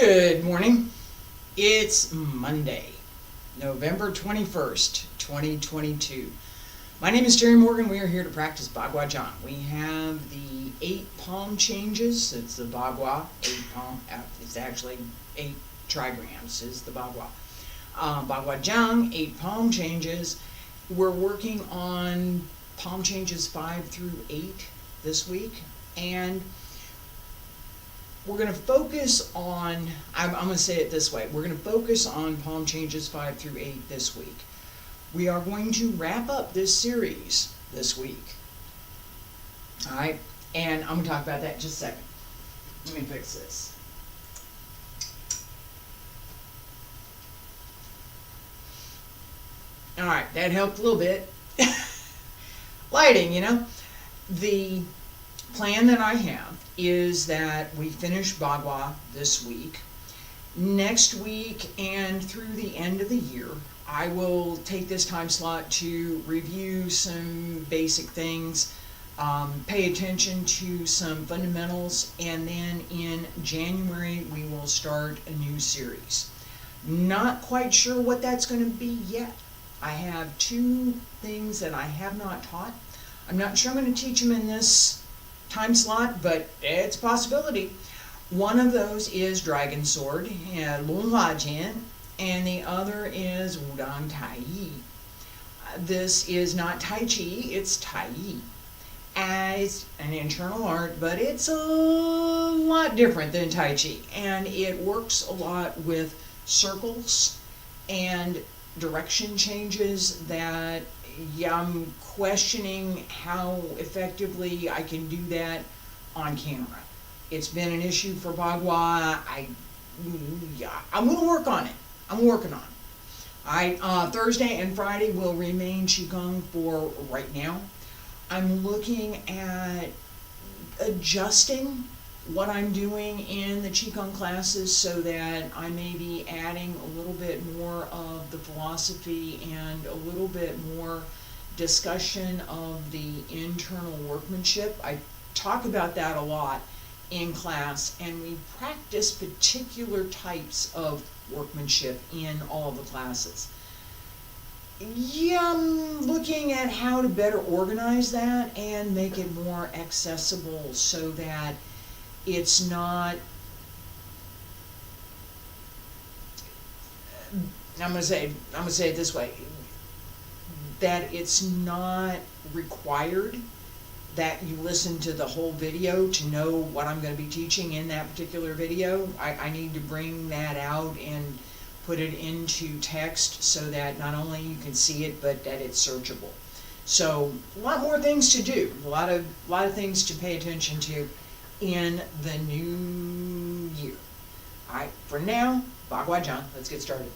Good morning. It's Monday, November 21st, 2022. My name is Terry Morgan. We are here to practice Baguazhang. We have the 8 palm changes. It's the Bagua, 8 palm, it's actually 8 trigrams is the Bagua. Baguazhang, 8 palm changes. We're working on palm changes 5 through 8 this week, and we're going to focus on, I'm going to say it this way, we're going to focus on palm changes 5 through 8 this week. We are going to wrap up this series this week. Alright, and I'm going to talk about that in just a second. Let me fix this. Alright, that helped a little bit. Lighting, you know. The plan that I have is that we finish Bagua this week. Next week and through the end of the year, I will take this time slot to review some basic things, pay attention to some fundamentals, and then in January we will start a new series. Not quite sure what that's going to be yet. I have 2 things that I have not taught. I'm not sure I'm going to teach them in this time slot, but it's a possibility. One of those is Dragon Sword, Baguazhang, and the other is Wudang Taiji. This is not Tai Chi, it's Taiji. It's an internal art, but it's a lot different than Tai Chi, and it works a lot with circles and direction changes that I'm questioning how effectively I can do that on camera. It's been an issue for Bagua. I'm going to work on it. I'm working on it. Thursday and Friday will remain Qigong for right now. I'm looking at adjusting what I'm doing in the Qigong classes so that I may be adding a little bit more of the philosophy and a little bit more discussion of the internal workmanship. I talk about that a lot in class, and we practice particular types of workmanship in all of the classes. I'm looking at how to better organize that and make it more accessible so that it's not, I'm going to say it this way, that it's not required that you listen to the whole video to know what I'm going to be teaching in that particular video. I need to bring that out and put it into text so that not only you can see it, but that it's searchable. So a lot more things to do, a lot of things to pay attention to in the new year. Alright, for now, Baguazhang, let's get started.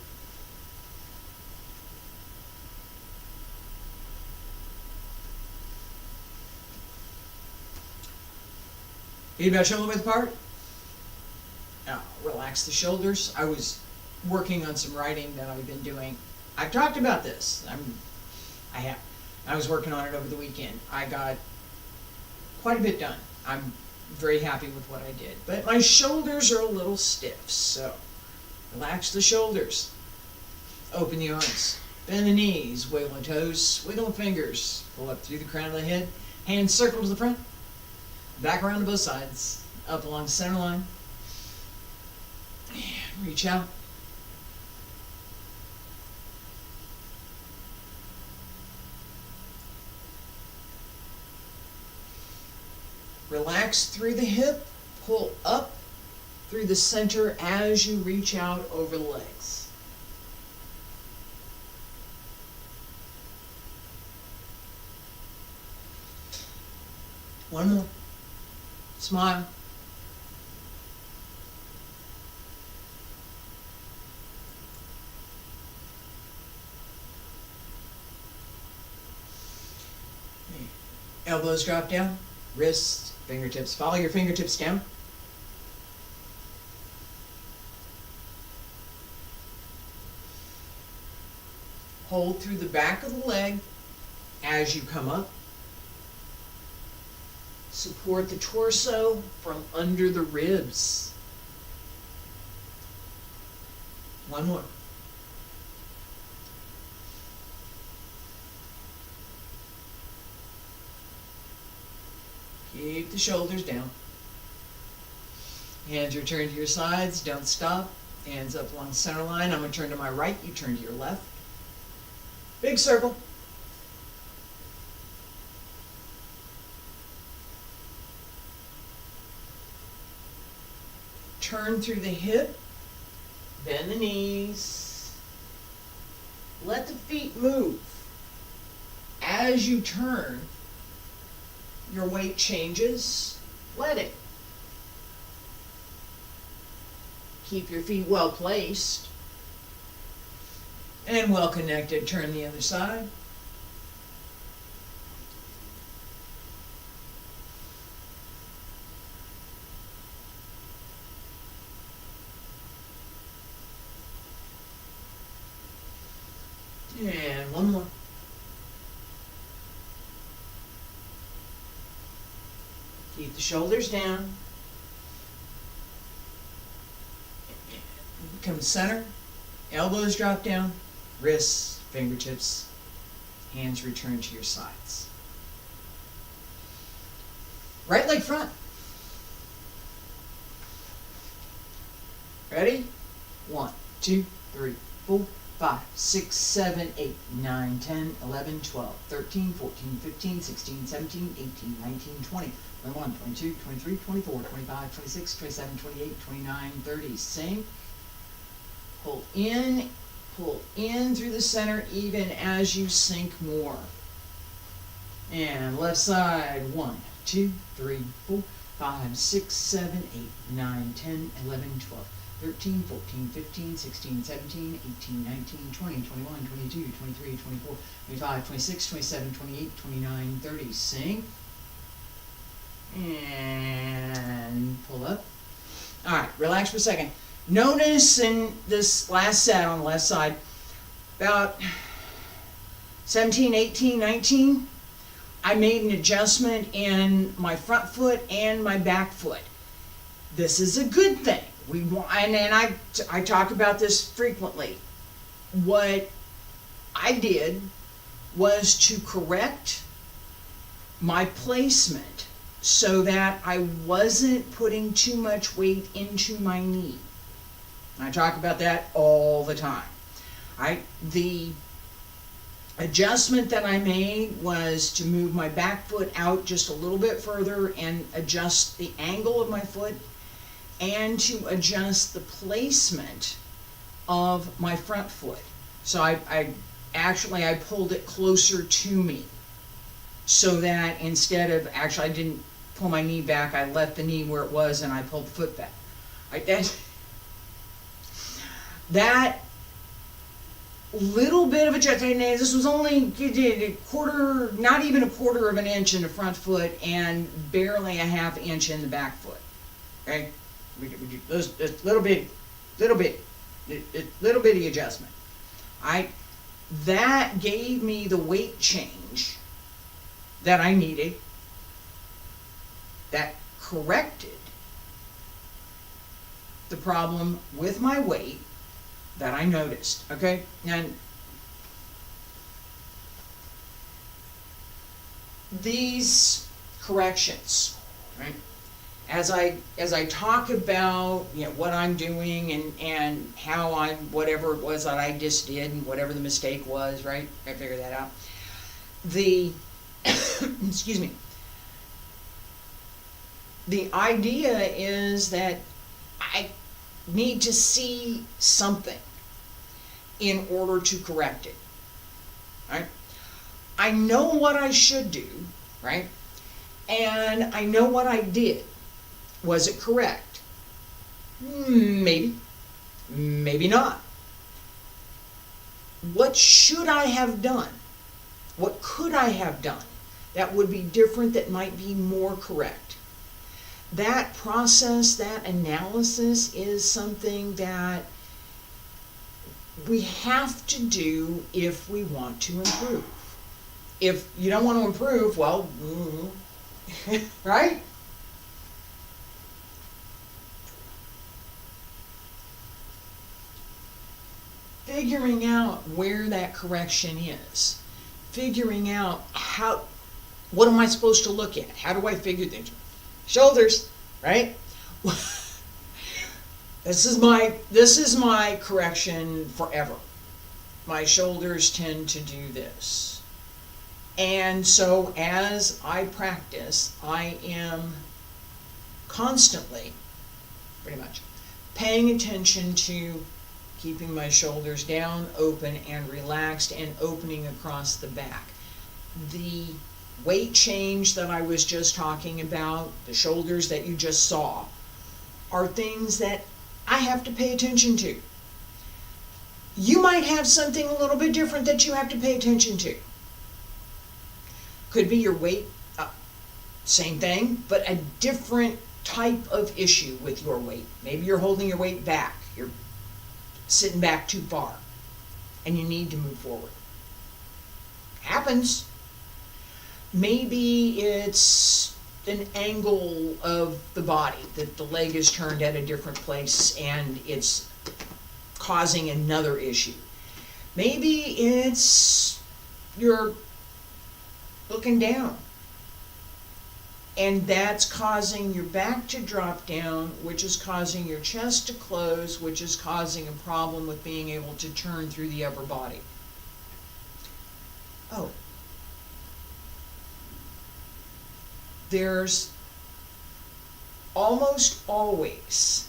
Feet about shoulder width apart. Now, relax the shoulders. I was working on some writing that I've been doing. I've talked about this. I have. I was working on it over the weekend. I got quite a bit done. I'm very happy with what I did. But my shoulders are a little stiff, so relax the shoulders. Open the arms. Bend the knees. Wiggle the toes. Wiggle the fingers. Pull up through the crown of the head. Hands circle to the front. Back around to both sides. Up along the center line. Reach out. Relax through the hip, pull up through the center as you reach out over the legs. One more. Smile. Elbows drop down, wrists, fingertips. Follow your fingertips down. Hold through the back of the leg as you come up. Support the torso from under the ribs. One more. Keep the shoulders down. Hands return to your sides, don't stop. Hands up along the center line. I'm going to turn to my right, you turn to your left. Big circle. Turn through the hip, bend the knees. Let the feet move. As you turn, your weight changes. Let it. Keep your feet well placed and well connected. Turn the other side. And one more. Keep the shoulders down. Come center. Elbows drop down. Wrists, fingertips, hands return to your sides. Right leg front. Ready? 1, 2, 3, 4, 5, 6, 7, 8, 9, 10, 11, 12, 13, 14, 15, 16, 17, 18, 19, 20, 21, 22, 23, 24, 25, 26, 27, 28, 29, 30. Same. Pull in through the center even as you sink more. And left side, 1, 2, 3, 4, 5, 6, 7, 8, 9, 10, 11, 12, 13, 14, 15, 16, 17, 18, 19, 20, 21, 22, 23, 24, 25, 26, 27, 28, 29, 30. Sink. And pull up. All right, relax for a second. Notice in this last set on the left side, about 17, 18, 19, I made an adjustment in my front foot and my back foot. This is a good thing. We want, and I talk about this frequently. What I did was to correct my placement so that I wasn't putting too much weight into my knee. I talk about that all the time. The adjustment that I made was to move my back foot out just a little bit further and adjust the angle of my foot and to adjust the placement of my front foot. So I pulled it closer to me so that instead of, I didn't pull my knee back, I left the knee where it was and I pulled the foot back. That little bit of adjustment, this was only a quarter, not even a quarter of an inch in the front foot and barely a half inch in the back foot. Okay? Little bitty adjustment. That gave me the weight change that I needed. That corrected the problem with my weight that I noticed. Okay? And these corrections, right? As I talk about what I'm doing and how whatever it was that I just did and whatever the mistake was, right? I figured that out. Excuse me. The idea is that I need to see something in order to correct it, right? I know what I should do, right? And I know what I did. Was it correct? Maybe. Maybe not. What should I have done? What could I have done that would be different, that might be more correct? That process, that analysis is something that we have to do if we want to improve. If you don't want to improve, well, right? figuring out where that correction is. Figuring out what am I supposed to look at? How do I figure things? Shoulders, right? This is my correction forever. My shoulders tend to do this. And so as I practice, I am constantly, pretty much, paying attention to keeping my shoulders down, open, and relaxed, and opening across the back. The weight change that I was just talking about, the shoulders that you just saw, are things that I have to pay attention to. You might have something a little bit different that you have to pay attention to. Could be your weight, same thing, but a different type of issue with your weight. Maybe you're holding your weight back. You're sitting back too far, and you need to move forward. Happens. Maybe it's an angle of the body, that the leg is turned at a different place and it's causing another issue. Maybe it's you're looking down and that's causing your back to drop down, which is causing your chest to close, which is causing a problem with being able to turn through the upper body. Oh, there's almost always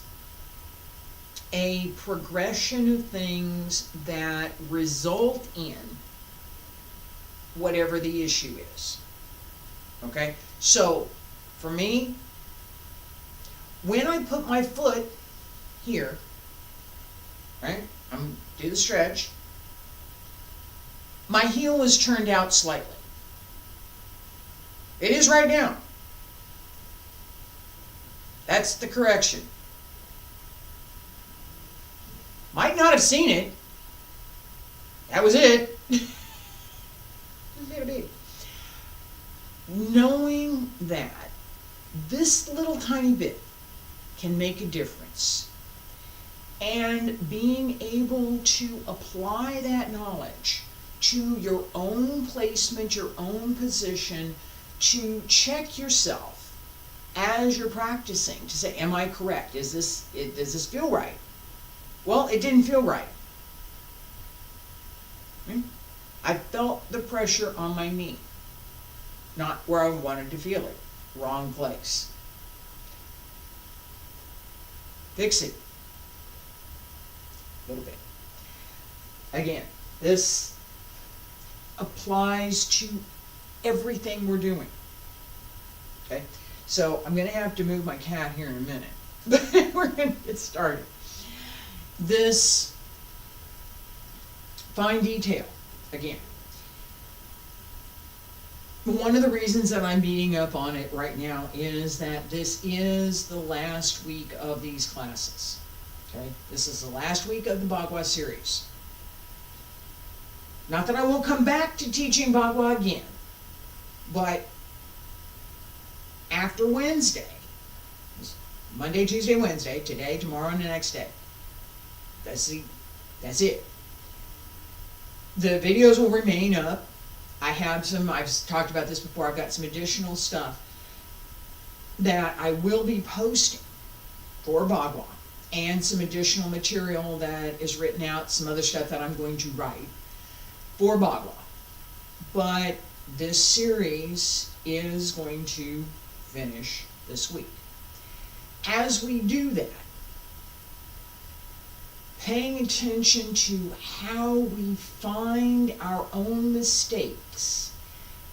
a progression of things that result in whatever the issue is. Okay? So, for me, when I put my foot here, right, I'm do the stretch, my heel is turned out slightly. It is right now. That's the correction. Might not have seen it. That was it. Knowing that this little tiny bit can make a difference, and being able to apply that knowledge to your own placement, your own position, to check yourself as you're practicing, to say, am I correct? Does this feel right? Well, it didn't feel right. I felt the pressure on my knee, not where I wanted to feel it. Wrong place. Fix it. A little bit. Again, this applies to everything we're doing. Okay? So I'm going to have to move my cat here in a minute. But we're going to get started. This fine detail, again, one of the reasons that I'm beating up on it right now is that this is the last week of these classes. Okay? This is the last week of the Bagua series. Not that I won't come back to teaching Bagua again, but after Wednesday, Monday, Tuesday, Wednesday, today, tomorrow, and the next day, that's it. The videos will remain up. I have some, I've talked about this before, I've got some additional stuff that I will be posting for Bagua, and some additional material that is written out, some other stuff that I'm going to write for Bagua. But this series is going to finish this week. As we do that, paying attention to how we find our own mistakes,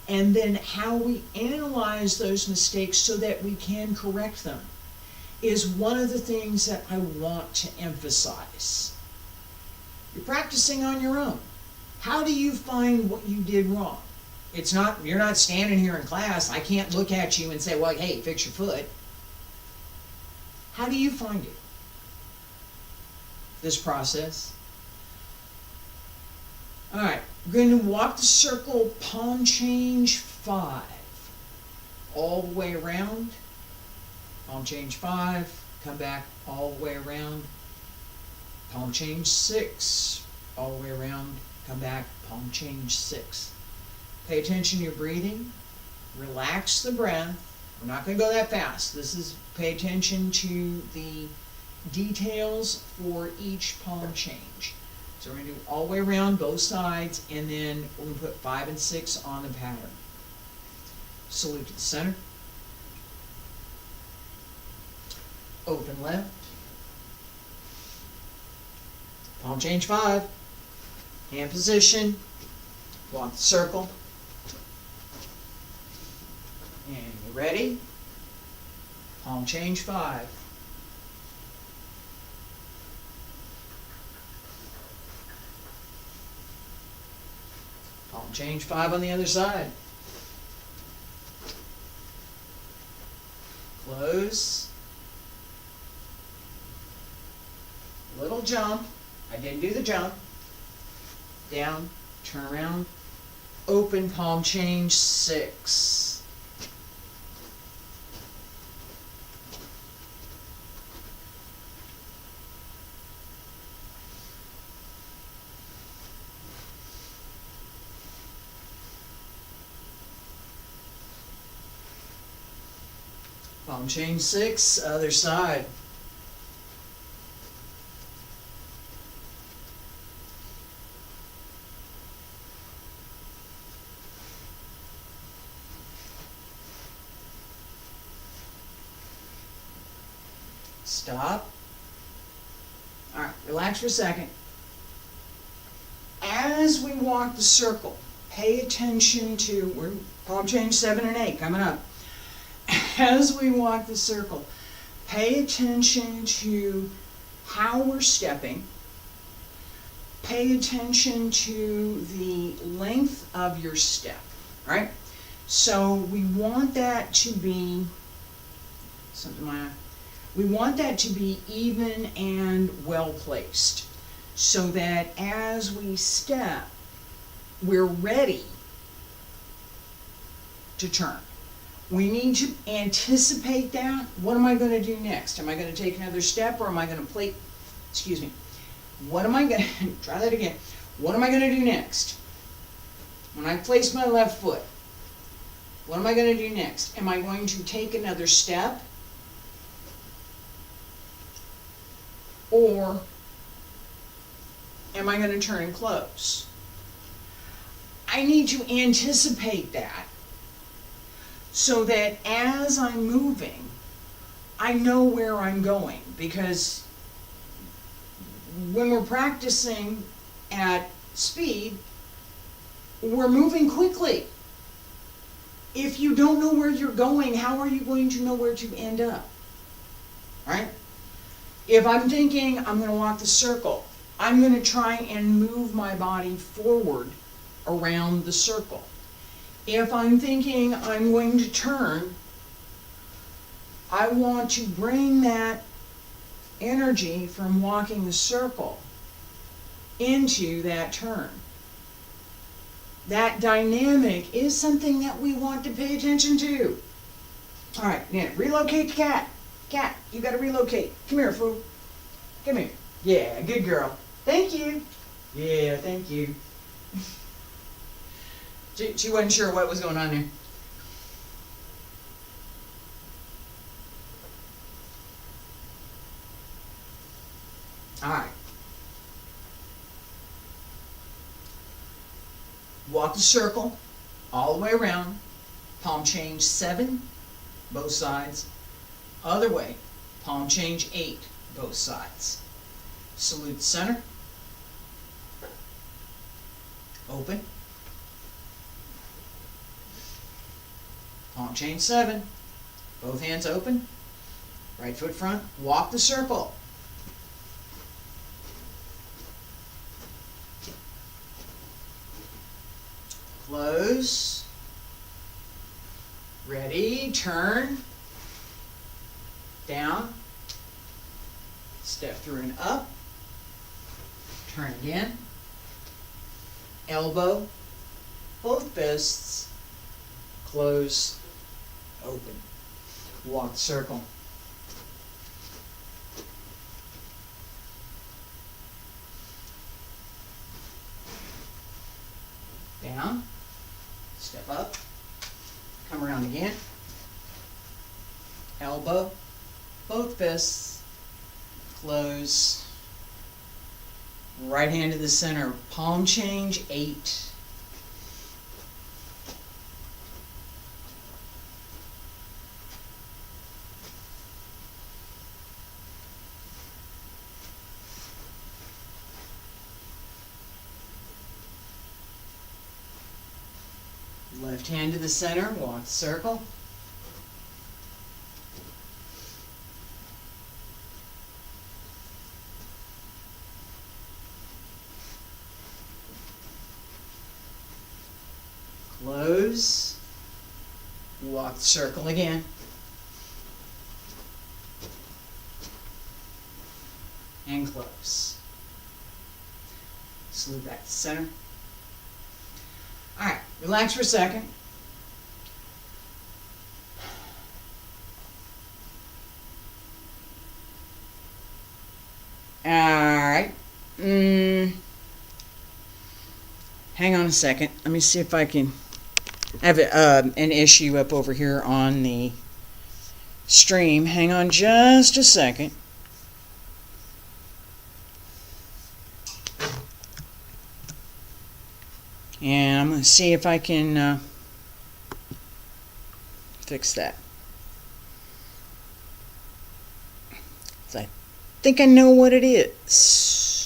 and then how we analyze those mistakes so that we can correct them, is one of the things that I want to emphasize. You're practicing on your own. How do you find what you did wrong? It's not, you're not standing here in class. I can't look at you and say, well, hey, fix your foot. How do you find it? This process. All right, we're going to walk the circle, palm change 5, all the way around. Palm change 5, come back all the way around. Palm change 6, all the way around, come back, palm change 6. Pay attention to your breathing, relax the breath. We're not going to go that fast. This is, pay attention to the details for each palm change. So we're going to do all the way around, both sides, and then we're going to put 5 and 6 on the pattern. Salute to the center. Open left. Palm change 5. Hand position. Walk the circle. And you ready? Palm change 5. Palm change 5 on the other side. Close. Little jump. I didn't do the jump. Down, turn around, open, palm change 6. Palm change 6, other side. Stop. All right, relax for a second. As we walk the circle, pay attention to, we're palm change 7 and 8 coming up. As we walk the circle, pay attention to how we're stepping. Pay attention to the length of your step, right? So we want that to be, we want that to be even and well placed, so that as we step, we're ready to turn. We need to anticipate that. What am I going to do next? Am I going to take another step, or am I going to play, excuse me, what am I going to, try that again. What am I going to do next? When I place my left foot, what am I going to do next? Am I going to take another step? Or am I going to turn and close? I need to anticipate that, so that as I'm moving, I know where I'm going. Because when we're practicing at speed, we're moving quickly. If you don't know where you're going, how are you going to know where to end up? Right? If I'm thinking I'm going to walk the circle, I'm going to try and move my body forward around the circle. If I'm thinking I'm going to turn, I want to bring that energy from walking the circle into that turn. That dynamic is something that we want to pay attention to. All right, now relocate the cat. Cat, you got to relocate. Come here, fool. Come here. Yeah, good girl. Thank you. Yeah, thank you. She wasn't sure what was going on there. All right. Walk the circle all the way around. Palm change 7, both sides. Other way, palm change 8, both sides. Salute the center. Open. Palm change 7, both hands open. Right foot front, walk the circle. Close. Ready, turn. Down. Step through and up. Turn again. Elbow. Both fists. Close. Open. Walk the circle. Step up, come around again, elbow, both fists, close, right hand to the center, palm change, 8. Left hand to the center, walk the circle. Close, walk the circle again. And close. Salute back to center. Alright, relax for a second. Alright. Hang on a second. Let me see if I can. I have an issue up over here on the stream. Hang on just a second. And I'm going to see if I can fix that. So I think I know what it is.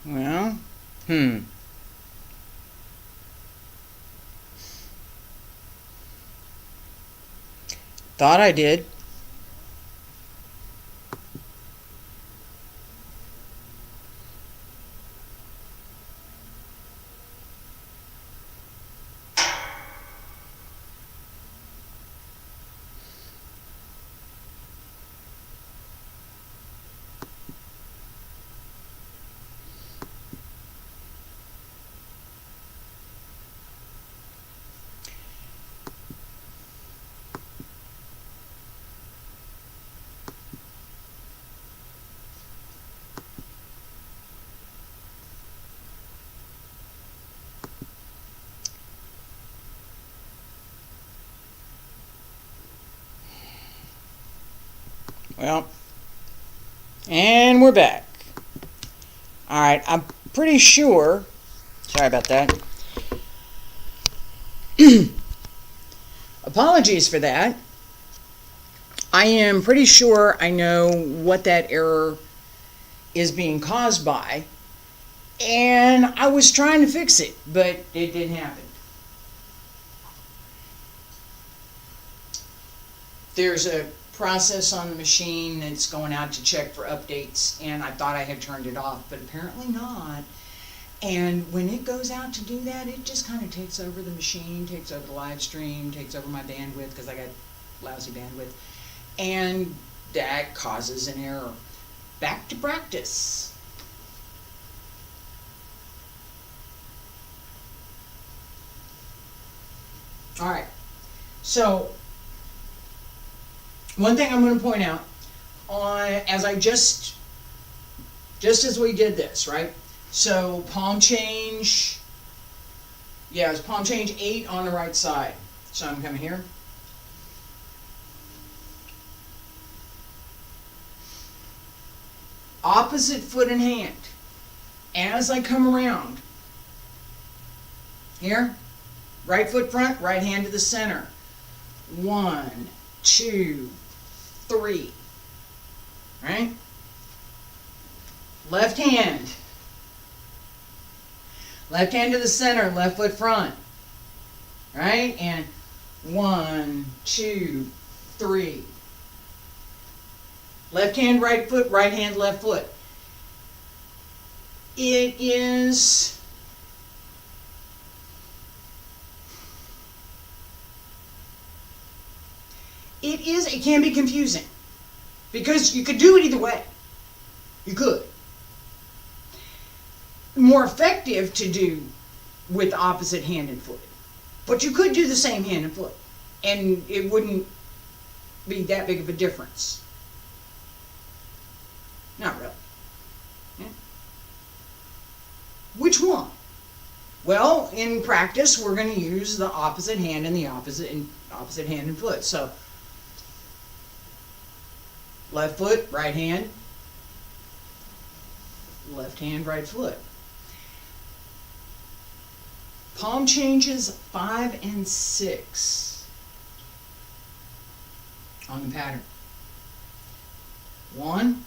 Well, thought I did. Well, and we're back. Alright, I'm pretty sure, sorry about that. Apologies for that. I am pretty sure I know what that error is being caused by, and I was trying to fix it, but it didn't happen. There's a process on the machine that's going out to check for updates, and I thought I had turned it off, but apparently not. And when it goes out to do that, it just kind of takes over the machine, takes over the live stream, takes over my bandwidth, because I got lousy bandwidth, and that causes an error. Back to practice. Alright, so one thing I'm going to point out, as I just as we did this, right? So palm change, it's palm change 8 on the right side. So I'm coming here. Opposite foot and hand. As I come around, here, right foot front, right hand to the center. 1, 2, 3, right? Left hand to the center, left foot front, right? And 1, 2, 3. Left hand, right foot, right hand, left foot. It is it can be confusing because you could do it either way. You could. More effective to do with the opposite hand and foot. But you could do the same hand and foot, and it wouldn't be that big of a difference. Not really. Yeah. Which one? Well, in practice, we're going to use the opposite hand and the opposite hand and foot. So, left foot, right hand, left hand, right foot. Palm changes 5 and 6 on the pattern. 1,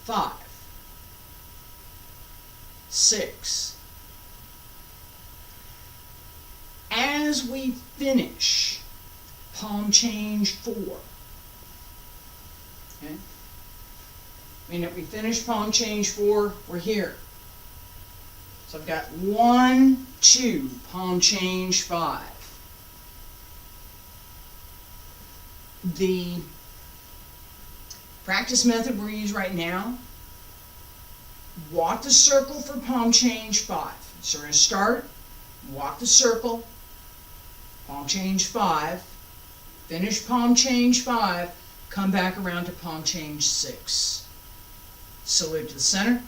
5, 6. As we finish palm change 4, okay? I mean, if we finish palm change 4, we're here. So I've got 1, 2, palm change 5. The practice method we're using right now, walk the circle for palm change 5. So we're going to start, walk the circle, palm change 5, finish palm change 5, come back around to palm change 6. Salute to the center,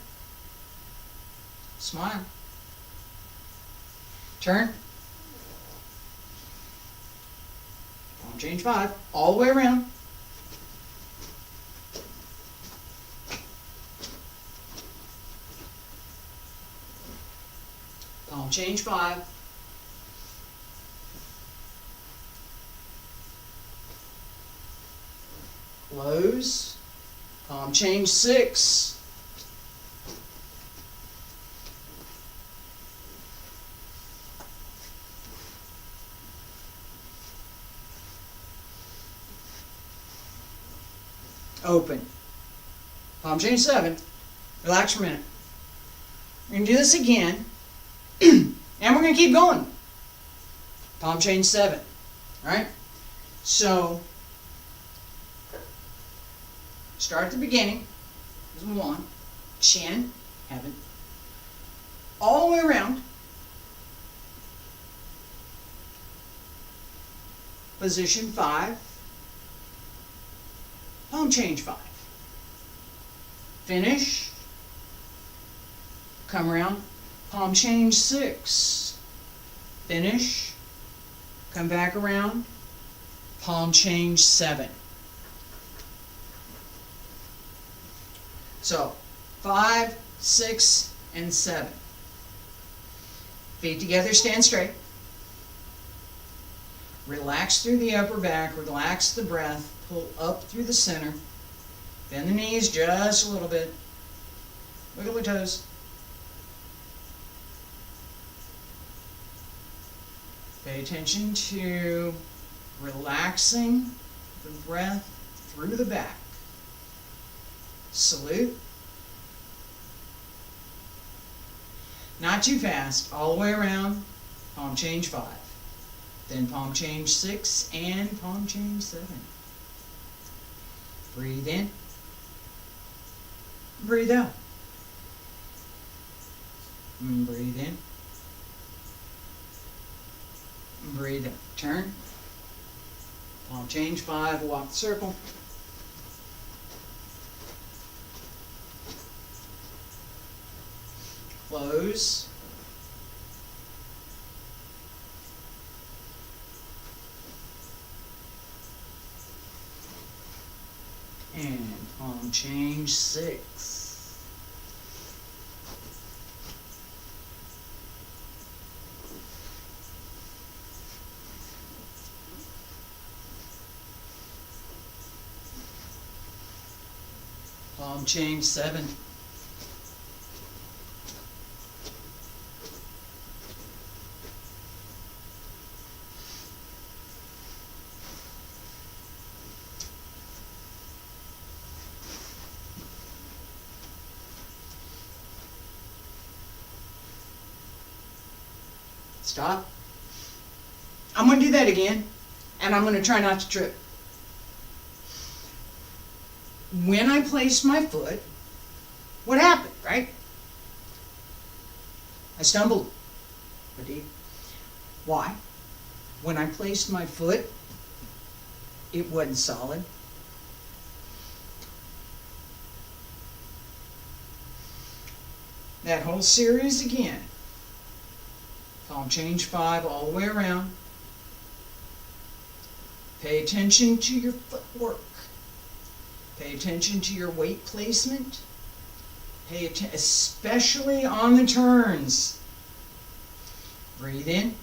smile, turn, palm change 5, all the way around. Palm change 5. Close. Palm change 6. Open. Palm change 7. Relax for a minute. We're going to do this again. And we're going to keep going. Palm change 7. Alright? So, start at the beginning. This is 1. Chin, heaven. All the way around. Position 5. Palm change 5. Finish. Come around. Palm change 6. Finish. Come back around. Palm change 7. So, 5, 6, and 7. Feet together, stand straight. Relax through the upper back, relax the breath, pull up through the center. Bend the knees just a little bit. Wiggle the toes. Pay attention to relaxing the breath through the back. Salute. Not too fast, all the way around. Palm change 5. Then palm change 6 and palm change 7. Breathe in. Breathe out. Breathe in. Breathe out. Turn. Palm change 5, walk the circle. Close. And palm change 6. Palm change 7. Stop. I'm going to do that again, and I'm going to try not to trip. When I placed my foot, what happened, right? I stumbled. I did. Why? When I placed my foot, it wasn't solid. That whole series again. Palm change 5 all the way around. Pay attention to your footwork. Pay attention to your weight placement. Pay attention, especially on the turns. Breathe in.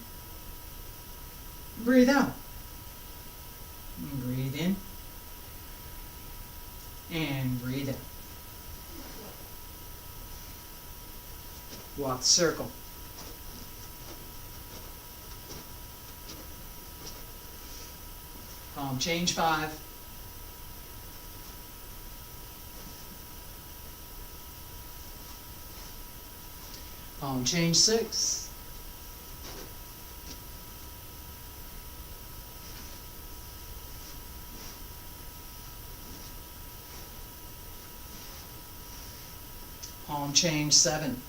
Breathe out. And breathe in. And breathe out. Walk the circle. Palm change 5. Palm change 6. Palm change 7.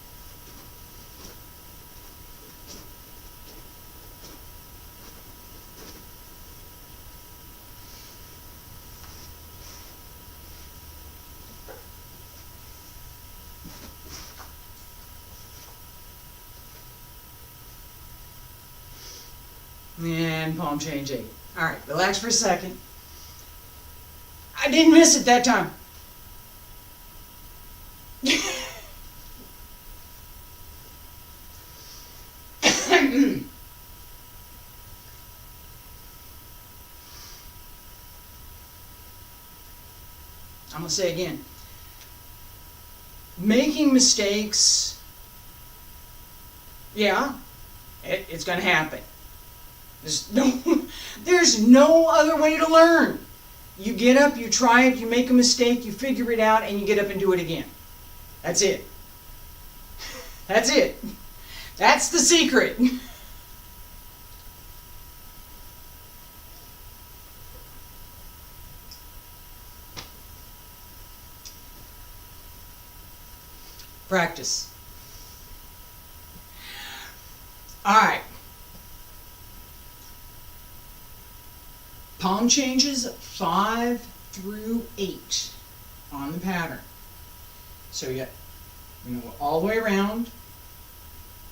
And palm change 8. All right, relax for a second. I didn't miss it that time. I'm going to say again. Making mistakes, yeah, it's going to happen. There's no other way to learn. You get up, you try it, you make a mistake, you figure it out, and you get up and do it again. That's it. That's it. That's the secret. Practice. All right. Palm changes 5 through 8 on the pattern. So you go all the way around.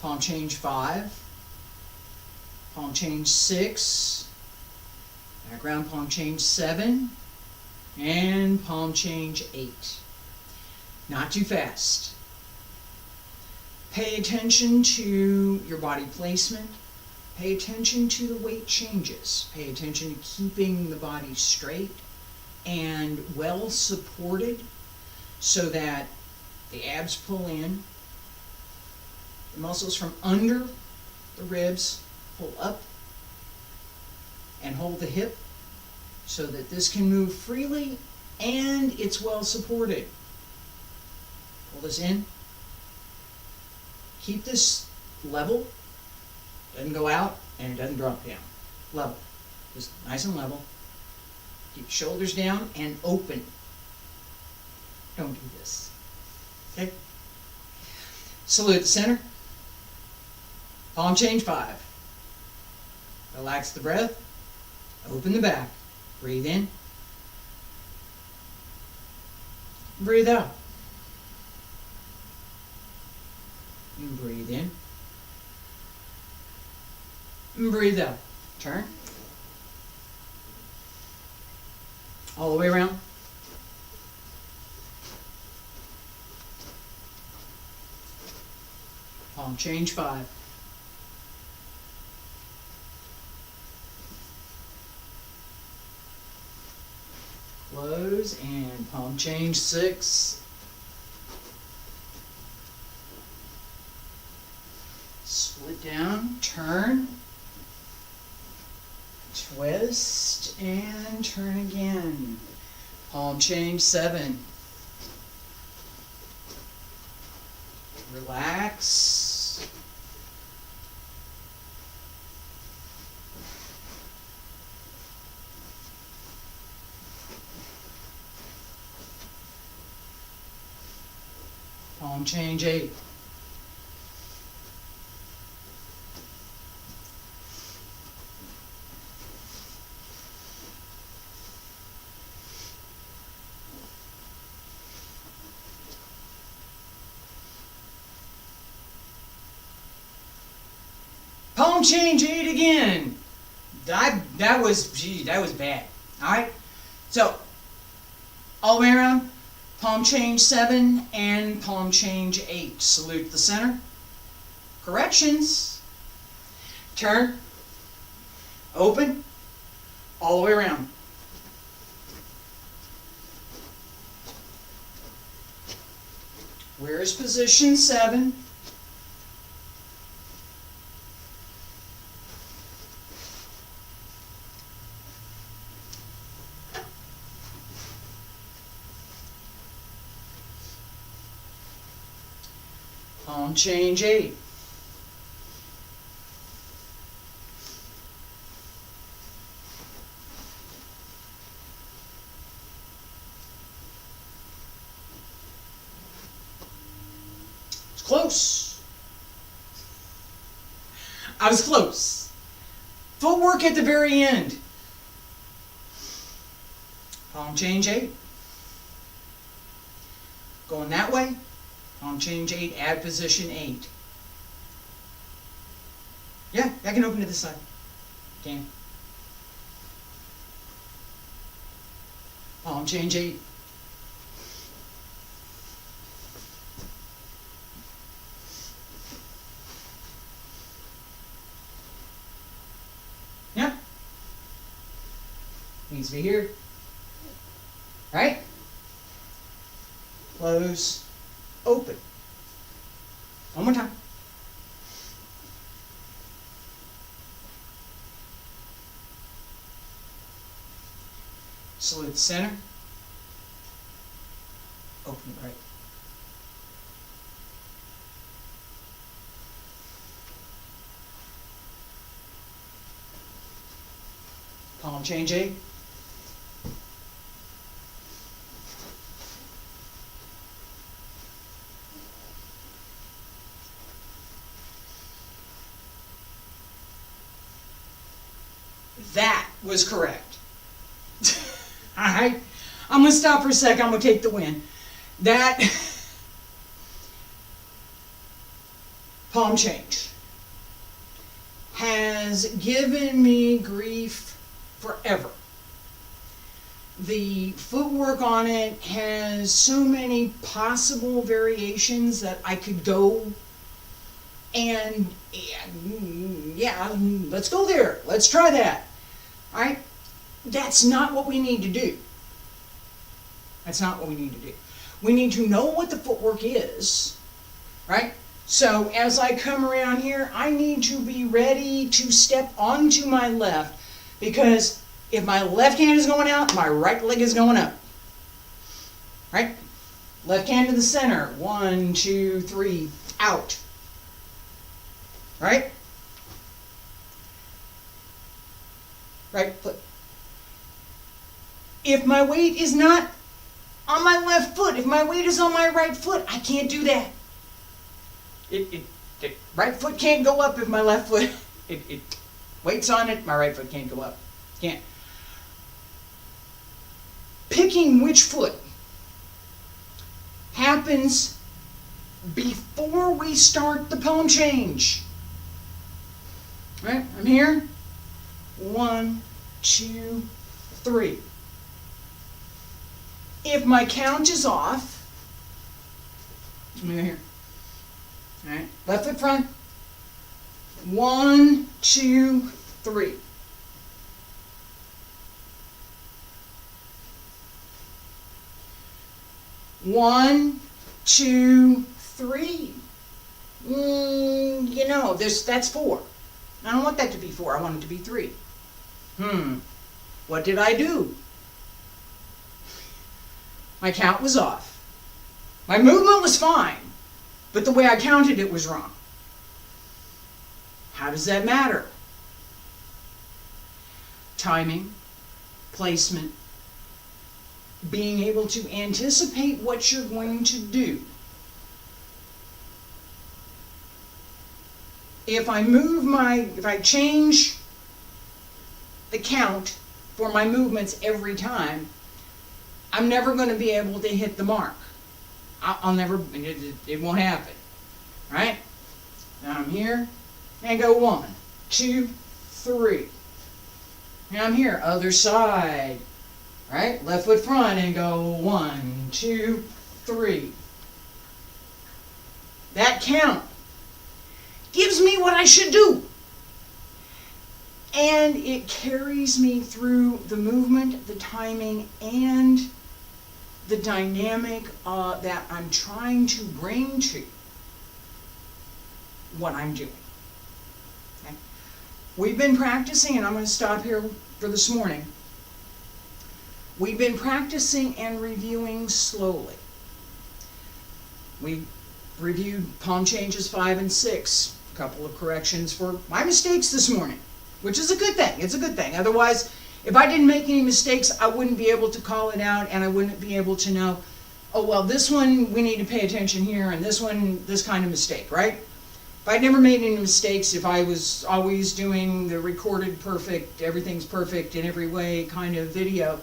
Palm change 5. Palm change 6. Background palm change 7. And palm change 8. Not too fast. Pay attention to your body placement. Pay attention to the weight changes. Pay attention to keeping the body straight and well supported so that the abs pull in. The muscles from under the ribs pull up and hold the hip so that this can move freely and it's well supported. Pull this in. Keep this level. Doesn't go out and it doesn't drop down. Level. Just nice and level. Keep shoulders down and open. Don't do this. Okay? Salute the center. Palm change 5. Relax the breath. Open the back. Breathe in. Breathe out. And breathe in. And breathe out. Turn. All the way around. Palm change 5. Close and palm change 6. Split down, turn, twist, and turn again. Palm change 7. Relax. Palm change 8. Palm change 8 again. That was bad. Alright? So, all the way around, palm change 7 and palm change 8. Salute the center. Corrections. Turn. Open. All the way around. Where is position 7? Palm change 8. It's close. I was close. Footwork at the very end. Palm change 8. Going that way. Palm change 8, add position 8. Yeah, I can open to this side. Can. Palm change 8. Yeah. Needs to be here. Right? Close. Open. One more time. Salute the center. Open it right. Palm change 8. That was correct. Alright? I'm going to stop for a second. I'm going to take the win. That palm change has given me grief forever. The footwork on it has so many possible variations that I could go. And yeah, let's go there. Let's try that. All right? That's not what we need to do. That's not what we need to do. We need to know what the footwork is, right? So as I come around here, I need to be ready to step onto my left, because if my left hand is going out, my right leg is going up. Right? Left hand to the center. 1, 2, 3, out. Right? Right foot. If my weight is not on my left foot, if my weight is on my right foot, I can't do that. The right foot can't go up if my left foot, weight's on it, my right foot can't go up. Can't. Picking which foot happens before we start the palm change. Right? I'm here. 1, 2, 3. If my count is off, let me go here. All right, left foot front. 1, 2, 3. One, 2, 3. You know, that's 4. I don't want that to be 4. I want it to be 3. What did I do? My count was off. My movement was fine, but the way I counted it was wrong. How does that matter? Timing, placement, being able to anticipate what you're going to do. if I change the count for my movements every time, I'm never going to be able to hit the mark. I'll never, it won't happen, right? Now I'm here, and go 1, 2, 3. Now I'm here, other side, right? Left foot front, and go 1, 2, 3. That count gives me what I should do. And it carries me through the movement, the timing, and the dynamic that I'm trying to bring to what I'm doing. Okay? We've been practicing, and I'm going to stop here for this morning. We've been practicing and reviewing slowly. We reviewed palm changes 5 and 6. A couple of corrections for my mistakes this morning, which is a good thing. It's a good thing. Otherwise, if I didn't make any mistakes, I wouldn't be able to call it out, and I wouldn't be able to know, oh, well, this one we need to pay attention here, and this one, this kind of mistake, right? If I'd never made any mistakes, if I was always doing the recorded perfect, everything's perfect in every way kind of video,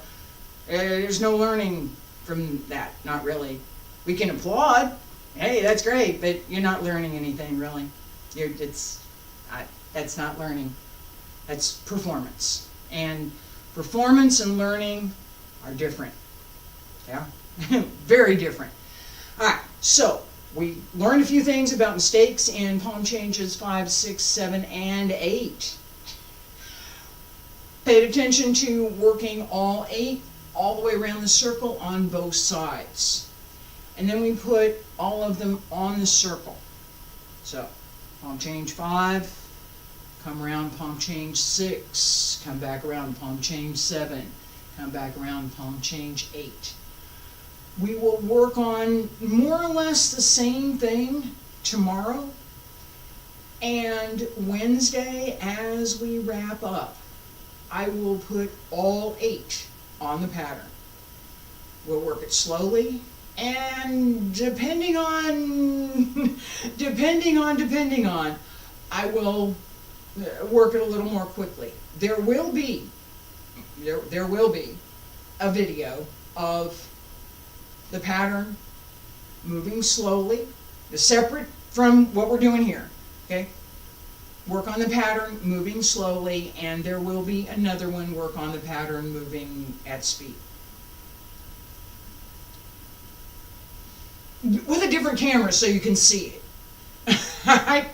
there's no learning from that, not really. We can applaud, hey, that's great, but you're not learning anything, really. That's not learning. That's performance. And performance and learning are different. Yeah? Very different. Alright, so we learned a few things about mistakes in palm changes 5, 6, 7, and 8. Paid attention to working all 8 all the way around the circle on both sides. And then we put all of them on the circle. So, palm change 5, come around, palm change 6, come back around, palm change 7, come back around, palm change 8. We will work on more or less the same thing tomorrow, and Wednesday as we wrap up, I will put all 8 on the pattern. We'll work it slowly, and depending on, I will work it a little more quickly. There will be a video of the pattern moving slowly, separate from what we're doing here, okay? Work on the pattern moving slowly, and there will be another one, work on the pattern moving at speed. With a different camera so you can see it. Alright?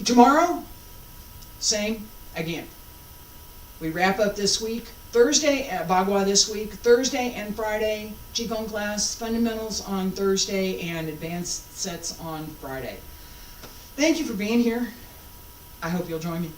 Tomorrow, same again. We wrap up this week. Thursday, Bagua this week. Thursday and Friday, Qigong class, fundamentals on Thursday, and advanced sets on Friday. Thank you for being here. I hope you'll join me.